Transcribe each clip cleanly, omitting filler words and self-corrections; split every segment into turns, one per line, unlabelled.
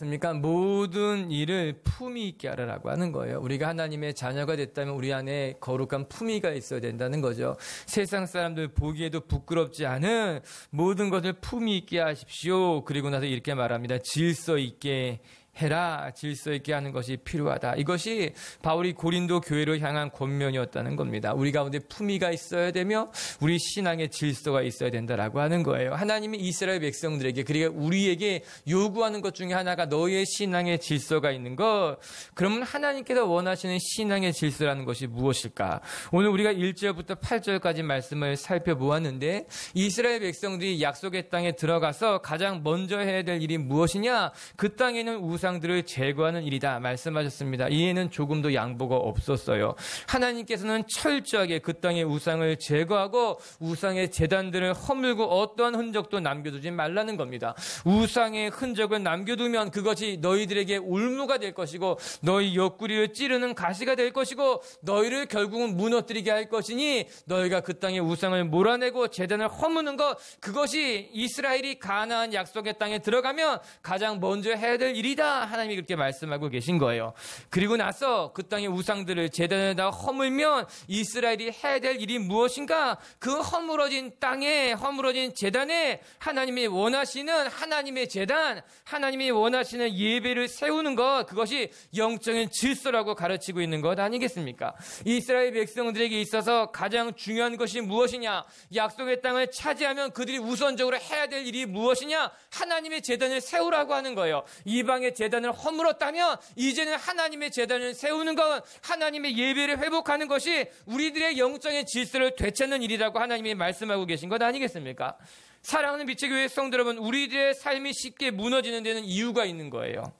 않습니까? 모든 일을 품위 있게 하라고 하는 거예요. 우리가 하나님의 자녀가 됐다면 우리 안에 거룩한 품위가 있어야 된다는 거죠. 세상 사람들 보기에도 부끄럽지 않은 모든 것을 품위 있게 하십시오. 그리고 나서 이렇게 말합니다. 질서 있게 해라. 질서 있게 하는 것이 필요하다. 이것이 바울이 고린도 교회로 향한 권면이었다는 겁니다. 우리 가운데 품위가 있어야 되며 우리 신앙의 질서가 있어야 된다라고 하는 거예요. 하나님이 이스라엘 백성들에게, 그리고 우리에게 요구하는 것 중에 하나가 너희의 신앙의 질서가 있는 것. 그러면 하나님께서 원하시는 신앙의 질서라는 것이 무엇일까? 오늘 우리가 1절부터 8절까지 말씀을 살펴보았는데, 이스라엘 백성들이 약속의 땅에 들어가서 가장 먼저 해야 될 일이 무엇이냐? 그 땅에는 우상들을 제거하는 일이다 말씀하셨습니다. 이에는 조금도 양보가 없었어요. 하나님께서는 철저하게 그 땅의 우상을 제거하고 우상의 제단들을 허물고 어떠한 흔적도 남겨두지 말라는 겁니다. 우상의 흔적을 남겨두면 그것이 너희들에게 올무가 될 것이고 너희 옆구리를 찌르는 가시가 될 것이고 너희를 결국은 무너뜨리게 할 것이니, 너희가 그 땅의 우상을 몰아내고 제단을 허무는 것, 그것이 이스라엘이 가나안 약속의 땅에 들어가면 가장 먼저 해야 될 일이다. 하나님이 그렇게 말씀하고 계신 거예요. 그리고 나서 그 땅의 우상들을 제단에다 허물면 이스라엘이 해야 될 일이 무엇인가? 그 허물어진 땅에, 허물어진 제단에 하나님이 원하시는 하나님의 제단, 하나님이 원하시는 예배를 세우는 것, 그것이 영적인 질서라고 가르치고 있는 것 아니겠습니까? 이스라엘 백성들에게 있어서 가장 중요한 것이 무엇이냐? 약속의 땅을 차지하면 그들이 우선적으로 해야 될 일이 무엇이냐? 하나님의 제단을 세우라고 하는 거예요. 이방의 제단을 허물었다면 이제는 하나님의 제단을 세우는 것, 하나님의 예배를 회복하는 것이 우리들의 영적인 질서를 되찾는 일이라고 하나님이 말씀하고 계신 것 아니겠습니까? 사랑하는 빛의 교회 성도 여러분, 우리들의 삶이 쉽게 무너지는 데는 이유가 있는 거예요.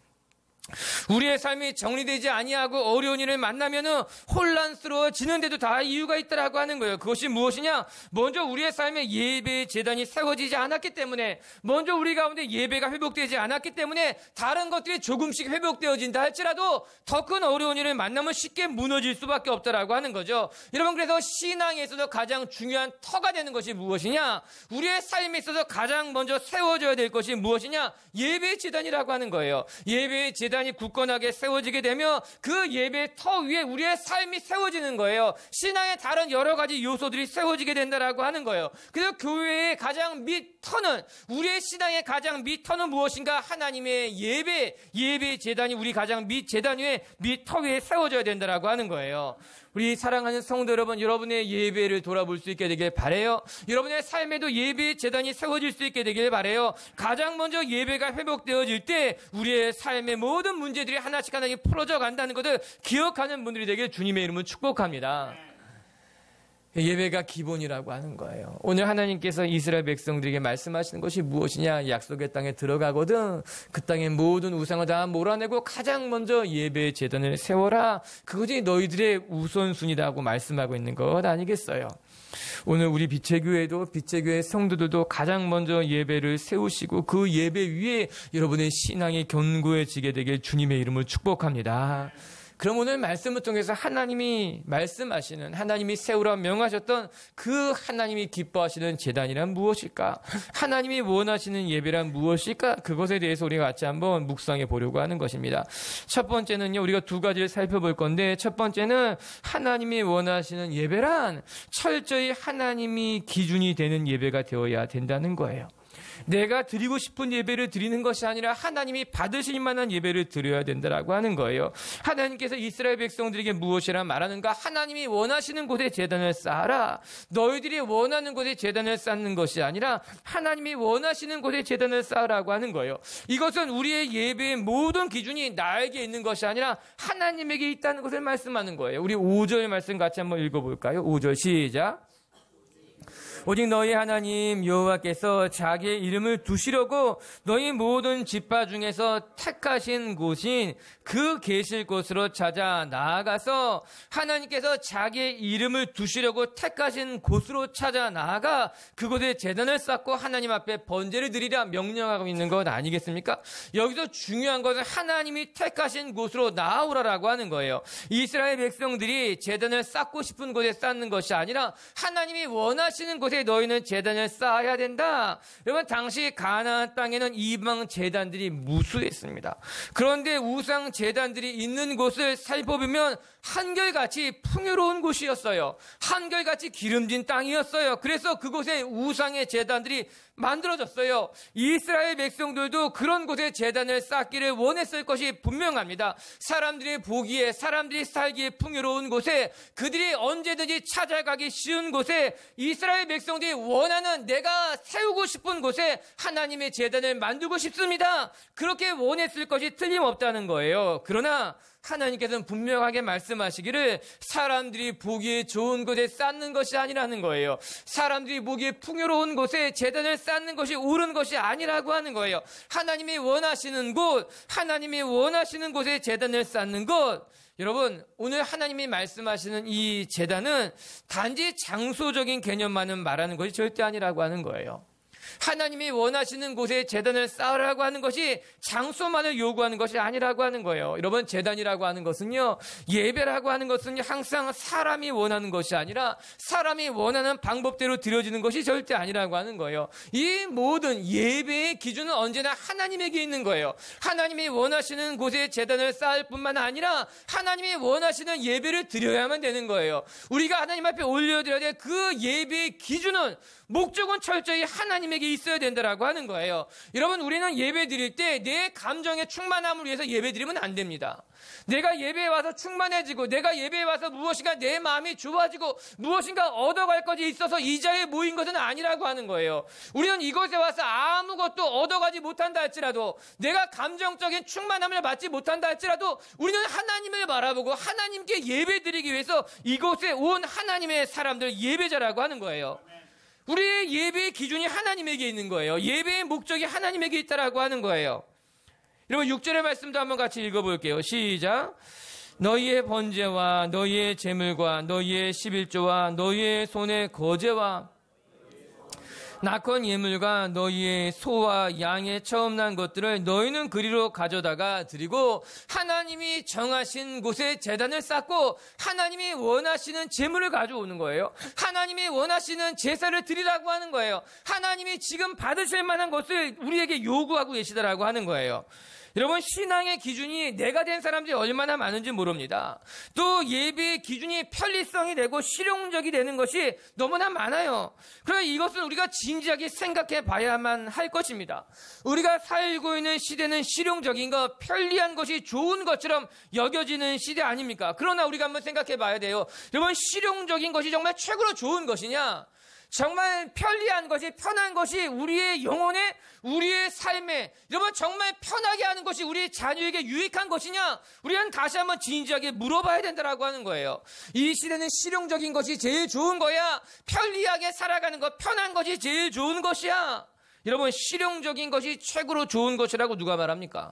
우리의 삶이 정리되지 아니하고 어려운 일을 만나면은 혼란스러워지는데도 다 이유가 있다라고 하는 거예요. 그것이 무엇이냐? 먼저 우리의 삶에 예배의 제단이 세워지지 않았기 때문에, 먼저 우리 가운데 예배가 회복되지 않았기 때문에 다른 것들이 조금씩 회복되어진다 할지라도 더 큰 어려운 일을 만나면 쉽게 무너질 수밖에 없다라고 하는 거죠. 여러분, 그래서 신앙에 있어서 가장 중요한 터가 되는 것이 무엇이냐? 우리의 삶에 있어서 가장 먼저 세워져야 될 것이 무엇이냐? 예배의 제단이라고 하는 거예요. 예배의 제단이 굳건하게 세워지게 되면 그 예배의 터 위에 우리의 삶이 세워지는 거예요. 신앙의 다른 여러 가지 요소들이 세워지게 된다라고 하는 거예요. 그래서 교회의 가장 밑터는, 우리의 신앙의 가장 밑터는 무엇인가? 하나님의 예배의 제단이 우리 가장 밑 제단 위에, 밑터 위에 세워져야 된다라고 하는 거예요. 우리 사랑하는 성도 여러분, 여러분의 예배를 돌아볼 수 있게 되길 바라요. 여러분의 삶에도 예배의 제단이 세워질 수 있게 되길 바라요. 가장 먼저 예배가 회복되어질 때 우리의 삶의 모든 문제들이 하나씩 풀어져 간다는 것을 기억하는 분들이 되길 주님의 이름으로 축복합니다. 예배가 기본이라고 하는 거예요. 오늘 하나님께서 이스라엘 백성들에게 말씀하시는 것이 무엇이냐? 약속의 땅에 들어가거든 그 땅의 모든 우상을 다 몰아내고 가장 먼저 예배의 제단을 세워라. 그것이 너희들의 우선순위라고 말씀하고 있는 것 아니겠어요? 오늘 우리 빛의 교회도, 빛의 교회 성도들도 가장 먼저 예배를 세우시고 그 예배 위에 여러분의 신앙이 견고해지게 되길 주님의 이름을 축복합니다. 그럼 오늘 말씀을 통해서 하나님이 말씀하시는, 하나님이 세우라 명하셨던 그 하나님이 기뻐하시는 제단이란 무엇일까? 하나님이 원하시는 예배란 무엇일까? 그것에 대해서 우리가 같이 한번 묵상해 보려고 하는 것입니다. 첫 번째는요, 우리가 두 가지를 살펴볼 건데, 첫 번째는 하나님이 원하시는 예배란 철저히 하나님이 기준이 되는 예배가 되어야 된다는 거예요. 내가 드리고 싶은 예배를 드리는 것이 아니라 하나님이 받으실 만한 예배를 드려야 된다라고 하는 거예요. 하나님께서 이스라엘 백성들에게 무엇이라 말하는가? 하나님이 원하시는 곳에 제단을 쌓아라. 너희들이 원하는 곳에 제단을 쌓는 것이 아니라 하나님이 원하시는 곳에 제단을 쌓으라고 하는 거예요. 이것은 우리의 예배의 모든 기준이 나에게 있는 것이 아니라 하나님에게 있다는 것을 말씀하는 거예요. 우리 5절 말씀 같이 한번 읽어볼까요? 5절 시작. 오직 너희 하나님 여호와께서 자기의 이름을 두시려고 너희 모든 지파 중에서 택하신 곳인 그 계실 곳으로 찾아 나아가서, 하나님께서 자기의 이름을 두시려고 택하신 곳으로 찾아 나아가 그곳에 제단을 쌓고 하나님 앞에 번제를 드리라 명령하고 있는 것 아니겠습니까? 여기서 중요한 것은 하나님이 택하신 곳으로 나아오라라고 하는 거예요. 이스라엘 백성들이 제단을 쌓고 싶은 곳에 쌓는 것이 아니라 하나님이 원하시는 곳에 곳에 너희는 제단을 쌓아야 된다. 여러분, 당시 가나안 땅에는 이방 제단들이 무수했습니다. 그런데 우상 제단들이 있는 곳을 살펴보면 한결같이 풍요로운 곳이었어요. 한결같이 기름진 땅이었어요. 그래서 그곳에 우상의 제단들이 만들어졌어요. 이스라엘 백성들도 그런 곳에 제단을 쌓기를 원했을 것이 분명합니다. 사람들이 보기에, 사람들이 살기에 풍요로운 곳에, 그들이 언제든지 찾아가기 쉬운 곳에, 이스라엘 백성들이 원하는, 내가 세우고 싶은 곳에 하나님의 제단을 만들고 싶습니다. 그렇게 원했을 것이 틀림없다는 거예요. 그러나 하나님께서는 분명하게 말씀하시기를 사람들이 보기에 좋은 곳에 쌓는 것이 아니라는 거예요. 사람들이 보기에 풍요로운 곳에 제단을 쌓는 것이 옳은 것이 아니라고 하는 거예요. 하나님이 원하시는 곳, 하나님이 원하시는 곳에 제단을 쌓는 것, 여러분, 오늘 하나님이 말씀하시는 이 제단은 단지 장소적인 개념만은 말하는 것이 절대 아니라고 하는 거예요. 하나님이 원하시는 곳에 제단을 쌓으라고 하는 것이 장소만을 요구하는 것이 아니라고 하는 거예요. 여러분, 제단이라고 하는 것은요, 예배라고 하는 것은 항상 사람이 원하는 것이 아니라 사람이 원하는 방법대로 드려지는 것이 절대 아니라고 하는 거예요. 이 모든 예배의 기준은 언제나 하나님에게 있는 거예요. 하나님이 원하시는 곳에 제단을 쌓을 뿐만 아니라 하나님이 원하시는 예배를 드려야만 되는 거예요. 우리가 하나님 앞에 올려드려야 될 그 예배의 기준은, 목적은 철저히 하나님에게 있어야 된다라고 하는 거예요. 여러분, 우리는 예배 드릴 때 내 감정의 충만함을 위해서 예배 드리면 안 됩니다. 내가 예배에 와서 충만해지고, 내가 예배에 와서 무엇인가 내 마음이 좋아지고 무엇인가 얻어갈 것이 있어서 이 자리에 모인 것은 아니라고 하는 거예요. 우리는 이곳에 와서 아무것도 얻어가지 못한다 할지라도, 내가 감정적인 충만함을 받지 못한다 할지라도, 우리는 하나님을 바라보고 하나님께 예배 드리기 위해서 이곳에 온 하나님의 사람들, 예배자라고 하는 거예요. 우리의 예배의 기준이 하나님에게 있는 거예요. 예배의 목적이 하나님에게 있다라고 하는 거예요. 여러분, 6절의 말씀도 한번 같이 읽어볼게요. 시작. 너희의 번제와 너희의 제물과 너희의 11조와 너희의 손의 거제와 낙헌 예물과 너희의 소와 양의 처음 난 것들을 너희는 그리로 가져다가 드리고, 하나님이 정하신 곳에 제단을 쌓고 하나님이 원하시는 제물을 가져오는 거예요. 하나님이 원하시는 제사를 드리라고 하는 거예요. 하나님이 지금 받으실 만한 것을 우리에게 요구하고 계시다라고 하는 거예요. 여러분, 신앙의 기준이 내가 된 사람들이 얼마나 많은지 모릅니다. 또 예배의 기준이 편리성이 되고 실용적이 되는 것이 너무나 많아요. 그러나 이것은 우리가 진지하게 생각해 봐야만 할 것입니다. 우리가 살고 있는 시대는 실용적인 것, 편리한 것이 좋은 것처럼 여겨지는 시대 아닙니까? 그러나 우리가 한번 생각해 봐야 돼요. 여러분, 실용적인 것이 정말 최고로 좋은 것이냐? 정말 편리한 것이, 편한 것이 우리의 영혼에, 우리의 삶에, 여러분, 정말 편하게 하는 것이 우리의 자녀에게 유익한 것이냐? 우리는 다시 한번 진지하게 물어봐야 된다라고 하는 거예요. 이 시대는 실용적인 것이 제일 좋은 거야? 편리하게 살아가는 것, 편한 것이 제일 좋은 것이야? 여러분, 실용적인 것이 최고로 좋은 것이라고 누가 말합니까?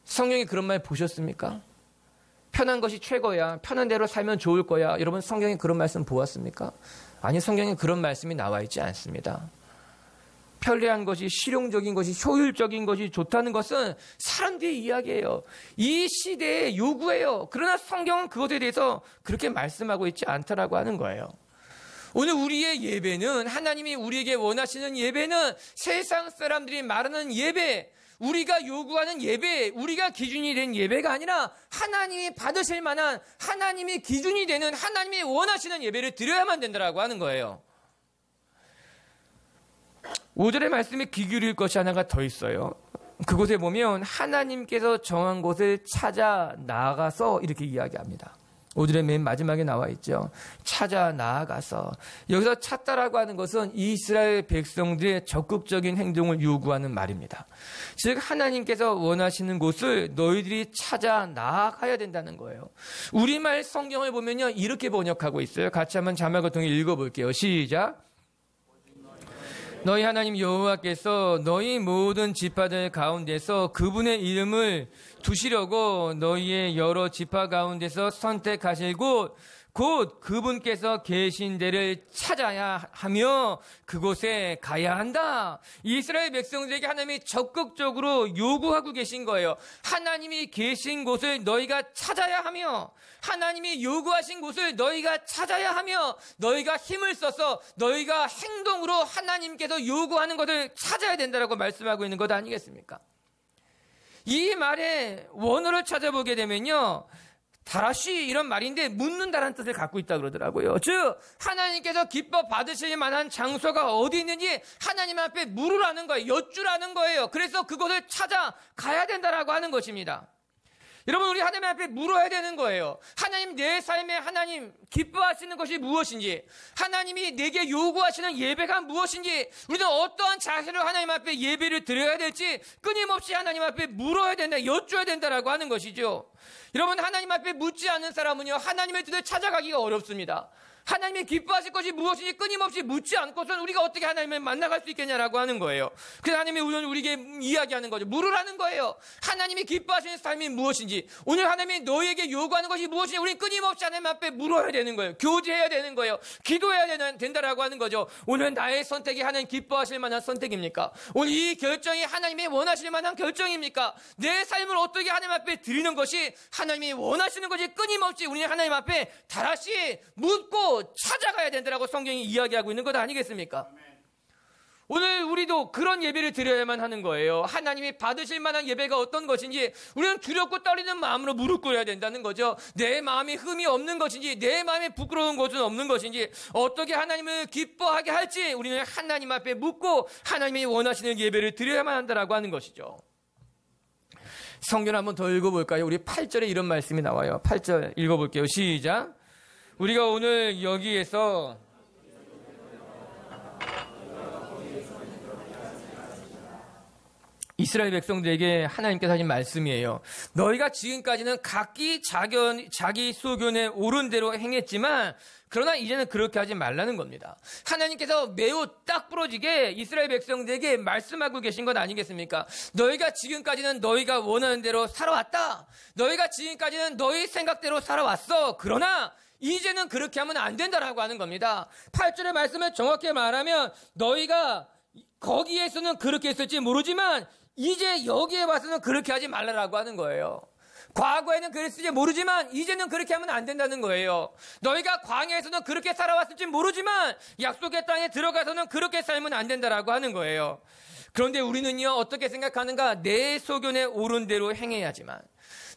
성경에 그런 말 보셨습니까? 편한 것이 최고야, 편한 대로 살면 좋을 거야. 여러분, 성경에 그런 말씀 보았습니까? 아니, 성경에 그런 말씀이 나와 있지 않습니다. 편리한 것이, 실용적인 것이, 효율적인 것이 좋다는 것은 사람들의 이야기예요. 이 시대의 요구예요. 그러나 성경은 그것에 대해서 그렇게 말씀하고 있지 않다라고 하는 거예요. 오늘 우리의 예배는, 하나님이 우리에게 원하시는 예배는 세상 사람들이 말하는 예배, 우리가 요구하는 예배, 우리가 기준이 된 예배가 아니라 하나님이 받으실 만한, 하나님이 기준이 되는, 하나님이 원하시는 예배를 드려야만 된다라고 하는 거예요. 5절의 말씀에 귀 기울일 것이 하나가 더 있어요. 그곳에 보면 하나님께서 정한 곳을 찾아 나아가서 이렇게 이야기합니다. 5절의 맨 마지막에 나와 있죠. 찾아 나아가서. 여기서 찾다라고 하는 것은 이스라엘 백성들의 적극적인 행동을 요구하는 말입니다. 즉, 하나님께서 원하시는 곳을 너희들이 찾아 나아가야 된다는 거예요. 우리말 성경을 보면요, 이렇게 번역하고 있어요. 같이 한번 자막을 통해 읽어볼게요. 시작. 너희 하나님 여호와께서 너희 모든 지파들 가운데서 그분의 이름을 두시려고 너희의 여러 지파 가운데서 선택하실 곳, 곧 그분께서 계신 데를 찾아야 하며 그곳에 가야 한다. 이스라엘 백성들에게 하나님이 적극적으로 요구하고 계신 거예요. 하나님이 계신 곳을 너희가 찾아야 하며, 하나님이 요구하신 곳을 너희가 찾아야 하며, 너희가 힘을 써서 너희가 행동으로 하나님께서 요구하는 것을 찾아야 된다라고 말씀하고 있는 것 아니겠습니까? 이 말의 원어를 찾아보게 되면요, 다라시 이런 말인데 묻는다는 뜻을 갖고 있다 그러더라고요. 즉 하나님께서 기뻐 받으실 만한 장소가 어디 있는지 하나님 앞에 물으라는 거예요. 여쭈라는 거예요. 그래서 그곳을 찾아가야 된다라고 하는 것입니다. 여러분, 우리 하나님 앞에 물어야 되는 거예요. 하나님, 내 삶에 하나님 기뻐하시는 것이 무엇인지, 하나님이 내게 요구하시는 예배가 무엇인지, 우리는 어떠한 자세로 하나님 앞에 예배를 드려야 될지 끊임없이 하나님 앞에 물어야 된다, 여쭈어야 된다라고 하는 것이죠. 여러분, 하나님 앞에 묻지 않는 사람은요, 하나님의 뜻을 찾아가기가 어렵습니다. 하나님이 기뻐하실 것이 무엇인지 끊임없이 묻지 않고선 우리가 어떻게 하나님을 만나갈 수 있겠냐라고 하는 거예요. 그래서 하나님이 오늘 우리에게 이야기하는 거죠. 물으라는 거예요. 하나님이 기뻐하시는 삶이 무엇인지, 오늘 하나님이 너희에게 요구하는 것이 무엇인지 우리는 끊임없이 하나님 앞에 물어야 되는 거예요. 교제해야 되는 거예요. 기도해야 된다라고 하는 거죠. 오늘 나의 선택이 하나님 기뻐하실 만한 선택입니까? 오늘 이 결정이 하나님이 원하실 만한 결정입니까? 내 삶을 어떻게 하나님 앞에 드리는 것이 하나님이 원하시는 것이 끊임없이 우리는 하나님 앞에 다시 묻고 찾아가야 된다라고 성경이 이야기하고 있는 것 아니겠습니까? 오늘 우리도 그런 예배를 드려야만 하는 거예요. 하나님이 받으실 만한 예배가 어떤 것인지 우리는 두렵고 떨리는 마음으로 무릎 꿇어야 된다는 거죠. 내 마음이 흠이 없는 것인지, 내 마음에 부끄러운 것은 없는 것인지, 어떻게 하나님을 기뻐하게 할지 우리는 하나님 앞에 묻고 하나님이 원하시는 예배를 드려야만 한다라고 하는 것이죠. 성경 한번 더 읽어볼까요? 우리 8절에 이런 말씀이 나와요. 8절 읽어볼게요. 시작. 우리가 오늘 여기에서 이스라엘 백성들에게 하나님께서 하신 말씀이에요. 너희가 지금까지는 각기 자기 소견에 옳은 대로 행했지만 그러나 이제는 그렇게 하지 말라는 겁니다. 하나님께서 매우 딱 부러지게 이스라엘 백성들에게 말씀하고 계신 것 아니겠습니까? 너희가 지금까지는 너희가 원하는 대로 살아왔다. 너희가 지금까지는 너희 생각대로 살아왔어. 그러나 이제는 그렇게 하면 안 된다라고 하는 겁니다. 8절의 말씀을 정확히 말하면 너희가 거기에서는 그렇게 했을지 모르지만 이제 여기에 와서는 그렇게 하지 말라라고 하는 거예요. 과거에는 그랬을지 모르지만 이제는 그렇게 하면 안 된다는 거예요. 너희가 광야에서는 그렇게 살아왔을지 모르지만 약속의 땅에 들어가서는 그렇게 살면 안 된다라고 하는 거예요. 그런데 우리는요, 어떻게 생각하는가? 내 소견에 옳은 대로 행해야지만,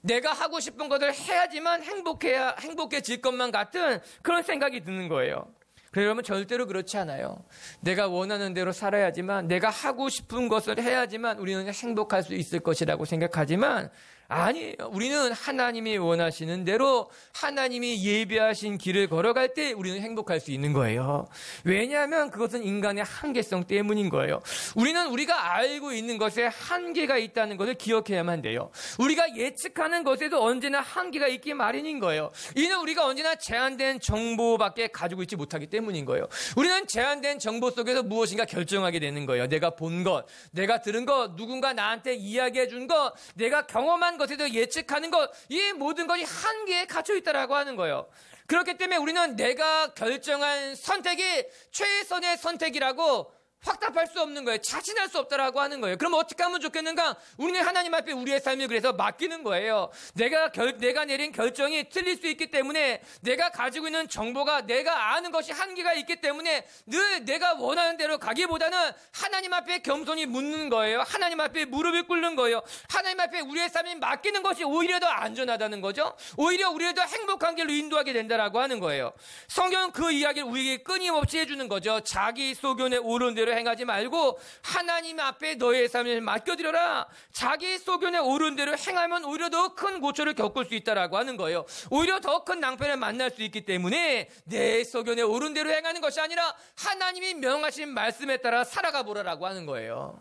내가 하고 싶은 것을 해야지만 행복해질 것만 같은 그런 생각이 드는 거예요. 그래서 여러분, 절대로 그렇지 않아요. 내가 원하는 대로 살아야지만, 내가 하고 싶은 것을 해야지만 우리는 행복할 수 있을 것이라고 생각하지만 아니에요. 우리는 하나님이 원하시는 대로 하나님이 예비하신 길을 걸어갈 때 우리는 행복할 수 있는 거예요. 왜냐하면 그것은 인간의 한계성 때문인 거예요. 우리는 우리가 알고 있는 것에 한계가 있다는 것을 기억해야만 돼요. 우리가 예측하는 것에도 언제나 한계가 있기 마련인 거예요. 이는 우리가 언제나 제한된 정보밖에 가지고 있지 못하기 때문인 거예요. 우리는 제한된 정보 속에서 무엇인가 결정하게 되는 거예요. 내가 본 것, 내가 들은 것, 누군가 나한테 이야기해 준 것, 내가 경험한 것에도 예측하는 것, 이 모든 것이 한계에 갇혀 있다라고 하는 거예요. 그렇기 때문에 우리는 내가 결정한 선택이 최선의 선택이라고 확답할 수 없는 거예요. 자신할 수 없다라고 하는 거예요. 그럼 어떻게 하면 좋겠는가? 우리는 하나님 앞에 우리의 삶을 그래서 맡기는 거예요. 내가 내린 결정이 틀릴 수 있기 때문에, 내가 가지고 있는 정보가, 내가 아는 것이 한계가 있기 때문에 늘 내가 원하는 대로 가기보다는 하나님 앞에 겸손히 묻는 거예요. 하나님 앞에 무릎을 꿇는 거예요. 하나님 앞에 우리의 삶을 맡기는 것이 오히려 더 안전하다는 거죠. 오히려 우리를 더 행복한 길로 인도하게 된다라고 하는 거예요. 성경은 그 이야기를 우리에게 끊임없이 해주는 거죠. 자기 소견에 옳은 대로 행하지 말고 하나님 앞에 너의 삶을 맡겨드려라. 자기 소견에 옳은 대로 행하면 오히려 더 큰 고초를 겪을 수 있다라고 하는 거예요. 오히려 더 큰 낭패를 만날 수 있기 때문에 내 소견에 옳은 대로 행하는 것이 아니라 하나님이 명하신 말씀에 따라 살아가 보라라고 하는 거예요.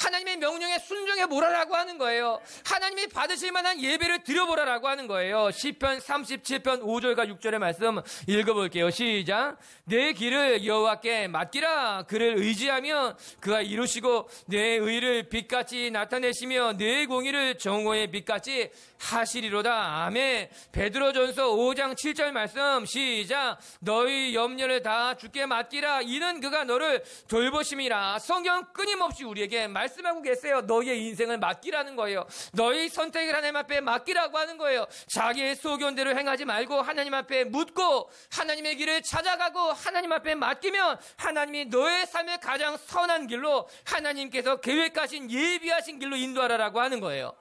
하나님의 명령에 순종해 보라라고 하는 거예요. 하나님이 받으실 만한 예배를 드려보라라고 하는 거예요. 시편 37편 5절과 6절의 말씀 읽어볼게요. 시작. 내 길을 여호와께 맡기라. 그를 의지하며 그가 이루시고 내 의를 빛같이 나타내시며 내 공의를 정오의 빛같이 하시리로다. 아멘. 베드로전서 5장 7절 말씀 시작. 너희 염려를 다 주께 맡기라. 이는 그가 너를 돌보심이라. 성경 끊임없이 우리에게 말씀하고 계세요. 너희의 인생을 맡기라는 거예요. 너희 선택을 하나님 앞에 맡기라고 하는 거예요. 자기의 소견대로 행하지 말고 하나님 앞에 묻고 하나님의 길을 찾아가고 하나님 앞에 맡기면 하나님이 너의 삶의 가장 선한 길로 하나님께서 계획하신 예비하신 길로 인도하라라고 하는 거예요.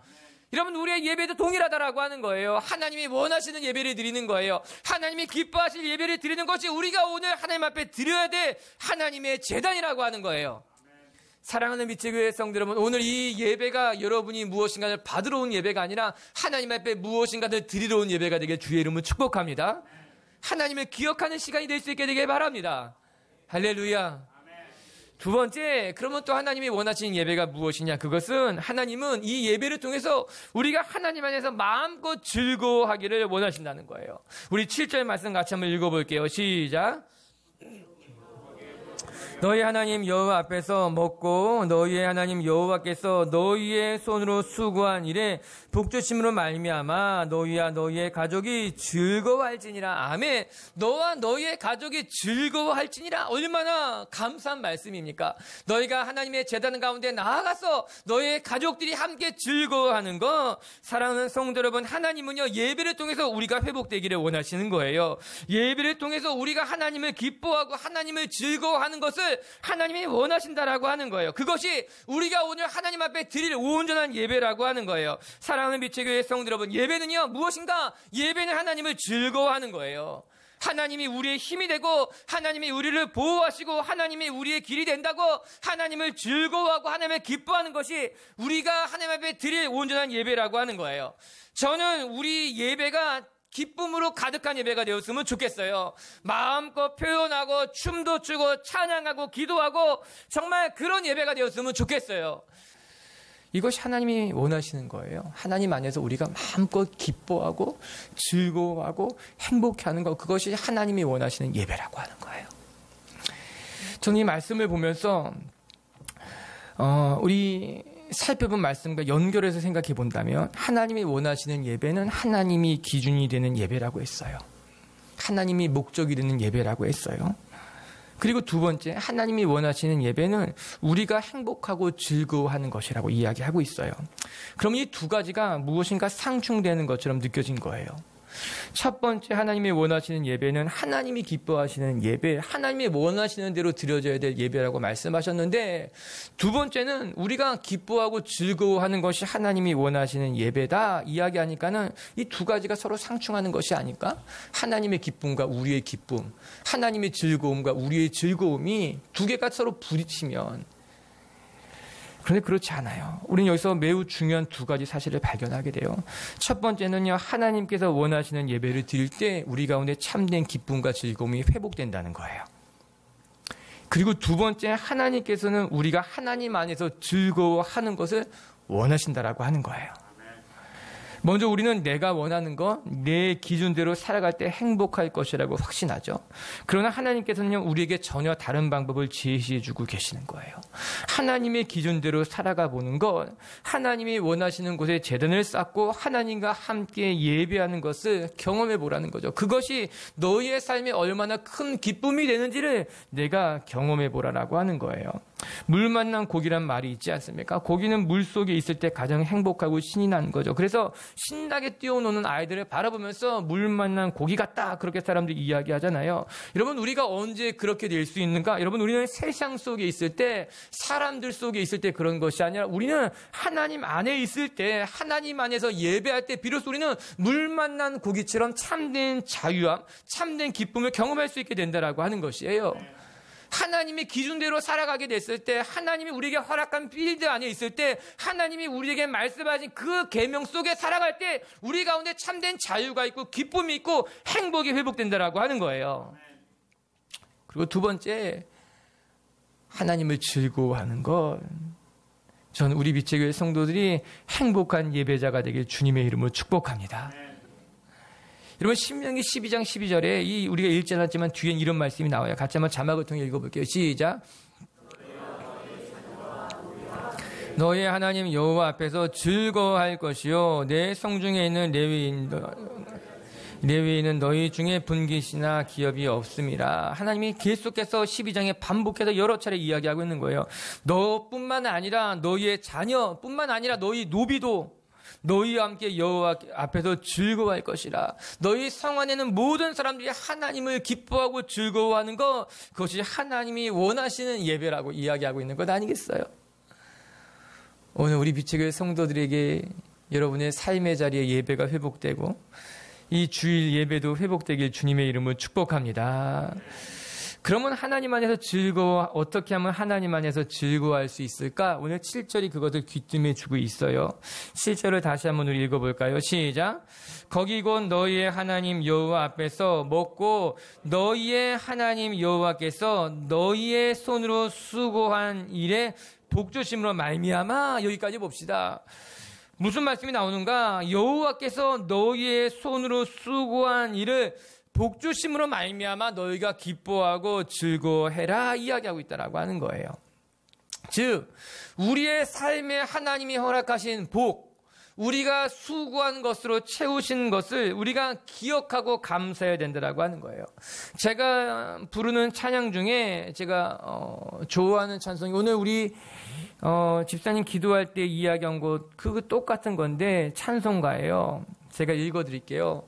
여러분, 우리의 예배도 동일하다라고 하는 거예요. 하나님이 원하시는 예배를 드리는 거예요. 하나님이 기뻐하실 예배를 드리는 것이 우리가 오늘 하나님 앞에 드려야 될 하나님의 제단이라고 하는 거예요. 사랑하는 미치교회 성도 여러분, 오늘 이 예배가 여러분이 무엇인가를 받으러 온 예배가 아니라 하나님 앞에 무엇인가를 드리러 온 예배가 되게 주의 이름을 축복합니다. 하나님을 기억하는 시간이 될 수 있게 되길 바랍니다. 할렐루야. 두 번째, 그러면 또 하나님이 원하시는 예배가 무엇이냐? 그것은 하나님은 이 예배를 통해서 우리가 하나님 안에서 마음껏 즐거워하기를 원하신다는 거예요. 우리 7절 말씀 같이 한번 읽어볼게요. 시작. 너희 하나님 여호와 앞에서 먹고 너희의 하나님 여호와께서 너희의 손으로 수고한 일에 복주심으로 말미암아 너희와 너희의 가족이 즐거워할지니라. 아멘. 너와 너희의 가족이 즐거워할지니라. 얼마나 감사한 말씀입니까? 너희가 하나님의 제단 가운데 나아가서 너희의 가족들이 함께 즐거워하는 거. 사랑하는 성도 여러분, 하나님은요 예배를 통해서 우리가 회복되기를 원하시는 거예요. 예배를 통해서 우리가 하나님을 기뻐하고 하나님을 즐거워하는 것을 하나님이 원하신다라고 하는 거예요. 그것이 우리가 오늘 하나님 앞에 드릴 온전한 예배라고 하는 거예요. 사랑하는 미치교회 성도 여러분, 예배는요 무엇인가? 예배는 하나님을 즐거워하는 거예요. 하나님이 우리의 힘이 되고 하나님이 우리를 보호하시고 하나님이 우리의 길이 된다고 하나님을 즐거워하고 하나님을 기뻐하는 것이 우리가 하나님 앞에 드릴 온전한 예배라고 하는 거예요. 저는 우리 예배가 기쁨으로 가득한 예배가 되었으면 좋겠어요. 마음껏 표현하고 춤도 추고 찬양하고 기도하고 정말 그런 예배가 되었으면 좋겠어요. 이것이 하나님이 원하시는 거예요. 하나님 안에서 우리가 마음껏 기뻐하고 즐거워하고 행복해하는 것, 그것이 하나님이 원하시는 예배라고 하는 거예요. 저는 이 말씀을 보면서 우리 살펴본 말씀과 연결해서 생각해 본다면 하나님이 원하시는 예배는 하나님이 기준이 되는 예배라고 했어요. 하나님이 목적이 되는 예배라고 했어요. 그리고 두 번째, 하나님이 원하시는 예배는 우리가 행복하고 즐거워하는 것이라고 이야기하고 있어요. 그럼 이 두 가지가 무엇인가 상충되는 것처럼 느껴진 거예요. 첫 번째, 하나님이 원하시는 예배는 하나님이 기뻐하시는 예배, 하나님이 원하시는 대로 드려져야 될 예배라고 말씀하셨는데, 두 번째는 우리가 기뻐하고 즐거워하는 것이 하나님이 원하시는 예배다 이야기하니까는 이 두 가지가 서로 상충하는 것이 아닐까? 하나님의 기쁨과 우리의 기쁨, 하나님의 즐거움과 우리의 즐거움이 두 개가 서로 부딪히면, 그런데 그렇지 않아요. 우리는 여기서 매우 중요한 두 가지 사실을 발견하게 돼요. 첫 번째는요, 하나님께서 원하시는 예배를 드릴 때 우리 가운데 참된 기쁨과 즐거움이 회복된다는 거예요. 그리고 두 번째, 하나님께서는 우리가 하나님 안에서 즐거워하는 것을 원하신다라고 하는 거예요. 먼저 우리는 내가 원하는 것, 내 기준대로 살아갈 때 행복할 것이라고 확신하죠. 그러나 하나님께서는 우리에게 전혀 다른 방법을 제시해주고 계시는 거예요. 하나님의 기준대로 살아가 보는 것, 하나님이 원하시는 곳에 제단을 쌓고 하나님과 함께 예배하는 것을 경험해 보라는 거죠. 그것이 너희의 삶에 얼마나 큰 기쁨이 되는지를 내가 경험해 보라라고 하는 거예요. 물 만난 고기란 말이 있지 않습니까? 고기는 물 속에 있을 때 가장 행복하고 신이 나는 거죠. 그래서 신나게 뛰어노는 아이들을 바라보면서 물 만난 고기 같다, 그렇게 사람들이 이야기하잖아요. 여러분, 우리가 언제 그렇게 될 수 있는가? 여러분, 우리는 세상 속에 있을 때, 사람들 속에 있을 때 그런 것이 아니라 우리는 하나님 안에 있을 때, 하나님 안에서 예배할 때 비로소 우리는 물 만난 고기처럼 참된 자유함, 참된 기쁨을 경험할 수 있게 된다라고 하는 것이에요. 하나님의 기준대로 살아가게 됐을 때, 하나님이 우리에게 허락한 필드 안에 있을 때, 하나님이 우리에게 말씀하신 그 계명 속에 살아갈 때 우리 가운데 참된 자유가 있고 기쁨이 있고 행복이 회복된다라고 하는 거예요. 그리고 두 번째, 하나님을 즐거워하는 것, 저는 우리 빛의 교회 성도들이 행복한 예배자가 되길 주님의 이름으로 축복합니다. 여러분 신명기 12장 12절에 우리가 읽지 않았지만 뒤엔 이런 말씀이 나와요. 같이 한번 자막을 통해 읽어볼게요. 시작. 너의 하나님 여호와 앞에서 즐거워할 것이요 내 성중에 있는 레위인은 너희 중에 분깃이나 기업이 없음이라. 하나님이 계속해서 12장에 반복해서 여러 차례 이야기하고 있는 거예요. 너뿐만 아니라 너희의 자녀뿐만 아니라 너희 노비도 너희와 함께 여호와 앞에서 즐거워할 것이라. 너희 성 안에는 모든 사람들이 하나님을 기뻐하고 즐거워하는 것, 그것이 하나님이 원하시는 예배라고 이야기하고 있는 것 아니겠어요? 오늘 우리 빛의 교회 성도들에게 여러분의 삶의 자리에 예배가 회복되고 이 주일 예배도 회복되길 주님의 이름으로 축복합니다. 그러면 하나님 안에서 어떻게 하면 하나님 안에서 즐거워할 수 있을까? 오늘 7절이 그것을 귀뜸해 주고 있어요. 7절을 다시 한번 우리 읽어볼까요? 시작. 거기 곧 너희의 하나님 여호와 앞에서 먹고 너희의 하나님 여호와께서 너희의 손으로 수고한 일에 복주심으로 말미암아. 여기까지 봅시다. 무슨 말씀이 나오는가? 여호와께서 너희의 손으로 수고한 일을 복주심으로 말미암아 너희가 기뻐하고 즐거워해라 이야기하고 있다라고 하는 거예요. 즉 우리의 삶에 하나님이 허락하신 복, 우리가 수고한 것으로 채우신 것을 우리가 기억하고 감사해야 된다라고 하는 거예요. 제가 부르는 찬양 중에 제가 좋아하는 찬송이 오늘 우리 집사님 기도할 때 이야기한 것 그거 똑같은 건데 찬송가예요. 제가 읽어드릴게요.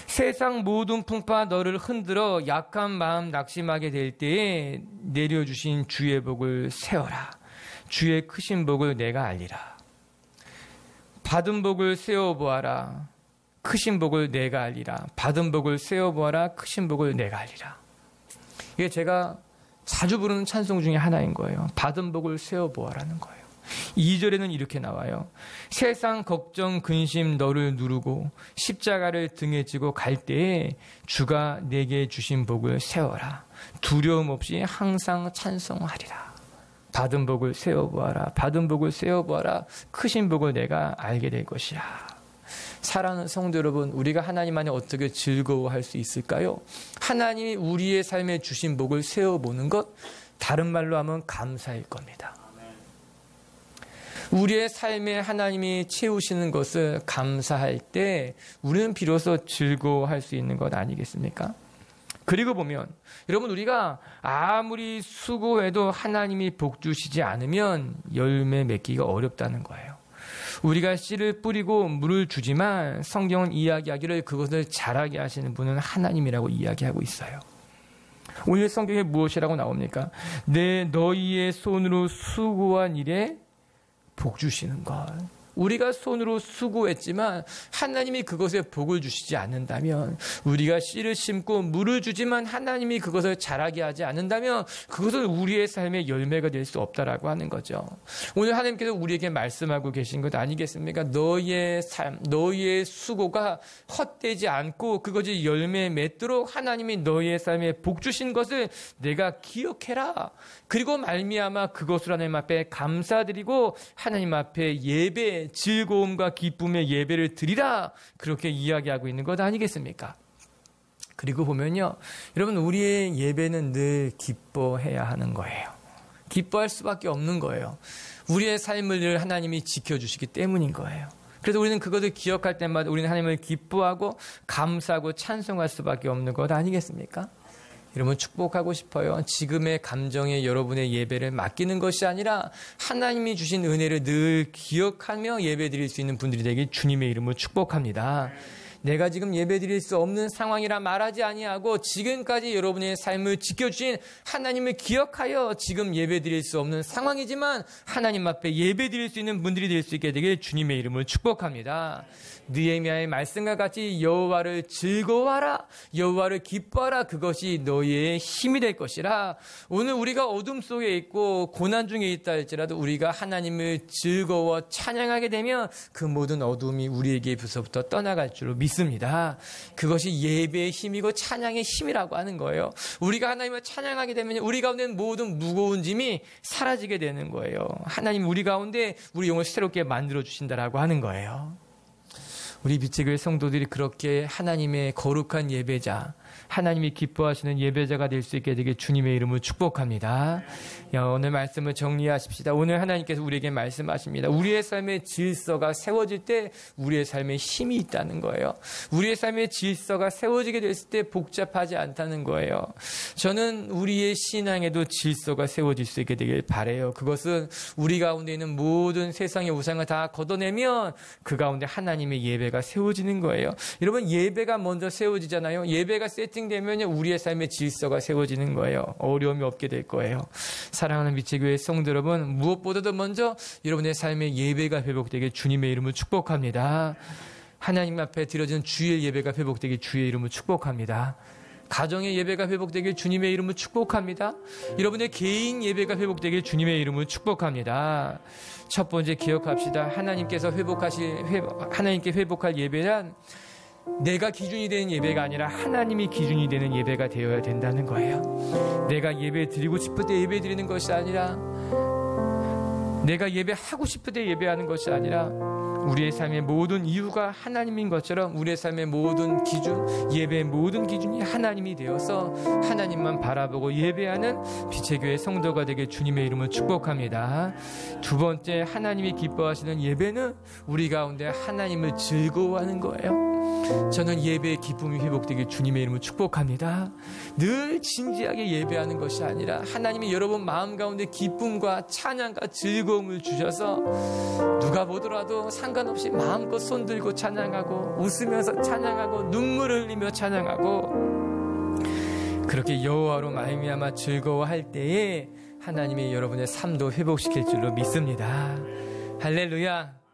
세상 모든 풍파 너를 흔들어 약한 마음 낙심하게 될 때에 내려주신 주의 복을 세워라. 주의 크신 복을 내가 알리라. 받은 복을 세워보아라. 크신 복을 내가 알리라. 받은 복을 세워보아라. 크신 복을 내가 알리라. 이게 제가 자주 부르는 찬송 중에 하나인 거예요. 받은 복을 세워보아라는 거예요. 2절에는 이렇게 나와요. 세상 걱정 근심 너를 누르고 십자가를 등에 지고 갈 때에 주가 내게 주신 복을 세워라. 두려움 없이 항상 찬송하리라. 받은 복을 세워보아라. 받은 복을 세워보아라. 크신 복을 내가 알게 될 것이야. 사랑하는 성도 여러분, 우리가 하나님 안에 어떻게 즐거워할 수 있을까요? 하나님이 우리의 삶에 주신 복을 세워보는 것, 다른 말로 하면 감사일 겁니다. 우리의 삶에 하나님이 채우시는 것을 감사할 때 우리는 비로소 즐거워할 수 있는 것 아니겠습니까? 그리고 보면 여러분 우리가 아무리 수고해도 하나님이 복 주시지 않으면 열매 맺기가 어렵다는 거예요. 우리가 씨를 뿌리고 물을 주지만 성경은 이야기하기를 그것을 자라게 하시는 분은 하나님이라고 이야기하고 있어요. 오늘 성경에 무엇이라고 나옵니까? 너희의 손으로 수고한 일에 복 주시는 것. 우리가 손으로 수고했지만 하나님이 그것에 복을 주시지 않는다면, 우리가 씨를 심고 물을 주지만 하나님이 그것을 자라게 하지 않는다면 그것은 우리의 삶의 열매가 될 수 없다라고 하는 거죠. 오늘 하나님께서 우리에게 말씀하고 계신 것 아니겠습니까? 너희의 삶, 너희의 수고가 헛되지 않고 그것이 열매 맺도록 하나님이 너희의 삶에 복 주신 것을 내가 기억해라. 그리고 말미암아 그것을 하나님 앞에 감사드리고 하나님 앞에 예배, 즐거움과 기쁨의 예배를 드리라. 그렇게 이야기하고 있는 것 아니겠습니까? 그리고 보면요, 여러분 우리의 예배는 늘 기뻐해야 하는 거예요. 기뻐할 수밖에 없는 거예요. 우리의 삶을 늘 하나님이 지켜주시기 때문인 거예요. 그래서 우리는 그것을 기억할 때마다 우리는 하나님을 기뻐하고 감사하고 찬송할 수밖에 없는 것 아니겠습니까? 여러분 축복하고 싶어요. 지금의 감정에 여러분의 예배를 맡기는 것이 아니라 하나님이 주신 은혜를 늘 기억하며 예배드릴 수 있는 분들이 되길 주님의 이름으로 축복합니다. 내가 지금 예배드릴 수 없는 상황이라 말하지 아니하고 지금까지 여러분의 삶을 지켜주신 하나님을 기억하여 지금 예배드릴 수 없는 상황이지만 하나님 앞에 예배드릴 수 있는 분들이 될 수 있게 되길 주님의 이름으로 축복합니다. 느헤미야의 말씀과 같이 여호와를 즐거워하라, 여호와를 기뻐하라. 그것이 너희의 힘이 될 것이라. 오늘 우리가 어둠 속에 있고 고난 중에 있다 할지라도 우리가 하나님을 즐거워 찬양하게 되면 그 모든 어둠이 우리에게서부터 떠나갈 줄로 믿습니다. 믿습니다. 그것이 예배의 힘이고 찬양의 힘이라고 하는 거예요. 우리가 하나님을 찬양하게 되면 우리 가운데 모든 무거운 짐이 사라지게 되는 거예요. 하나님 우리 가운데 우리 영을 새롭게 만들어 주신다라고 하는 거예요. 우리 빛의 교회 성도들이 그렇게 하나님의 거룩한 예배자, 하나님이 기뻐하시는 예배자가 될 수 있게 되게 주님의 이름을 축복합니다. 오늘 말씀을 정리하십시다. 오늘 하나님께서 우리에게 말씀하십니다. 우리의 삶의 질서가 세워질 때 우리의 삶에 힘이 있다는 거예요. 우리의 삶의 질서가 세워지게 됐을 때 복잡하지 않다는 거예요. 저는 우리의 신앙에도 질서가 세워질 수 있게 되길 바라요. 그것은 우리 가운데 있는 모든 세상의 우상을 다 걷어내면 그 가운데 하나님의 예배가 세워지는 거예요. 여러분, 예배가 먼저 세워지잖아요. 예배가 세팅되면 우리의 삶의 질서가 세워지는 거예요. 어려움이 없게 될 거예요. 사랑하는 빛의 교회 성도 여러분, 무엇보다도 먼저 여러분의 삶의 예배가 회복되게 주님의 이름을 축복합니다. 하나님 앞에 드려진 주일 예배가 회복되게 주의 이름을 축복합니다. 가정의 예배가 회복되길 주님의 이름을 축복합니다. 여러분의 개인 예배가 회복되길 주님의 이름을 축복합니다. 첫 번째 기억합시다. 하나님께 회복할 예배란 내가 기준이 되는 예배가 아니라 하나님이 기준이 되는 예배가 되어야 된다는 거예요. 내가 예배 드리고 싶을 때 예배 드리는 것이 아니라, 내가 예배하고 싶을 때 예배하는 것이 아니라, 우리의 삶의 모든 이유가 하나님인 것처럼 우리의 삶의 모든 기준, 예배의 모든 기준이 하나님이 되어서 하나님만 바라보고 예배하는 빛의 교회 성도가 되게 주님의 이름을 축복합니다. 두 번째, 하나님이 기뻐하시는 예배는 우리 가운데 하나님을 즐거워하는 거예요. 저는 예배의 기쁨이 회복되길 주님의 이름을 축복합니다. 늘 진지하게 예배하는 것이 아니라 하나님이 여러분 마음 가운데 기쁨과 찬양과 즐거움을 주셔서 누가 보더라도 상관없이 마음껏 손들고 찬양하고 웃으면서 찬양하고 눈물을 흘리며 찬양하고, 그렇게 여호와로 말미암아 즐거워할 때에 하나님이 여러분의 삶도 회복시킬 줄로 믿습니다. 할렐루야.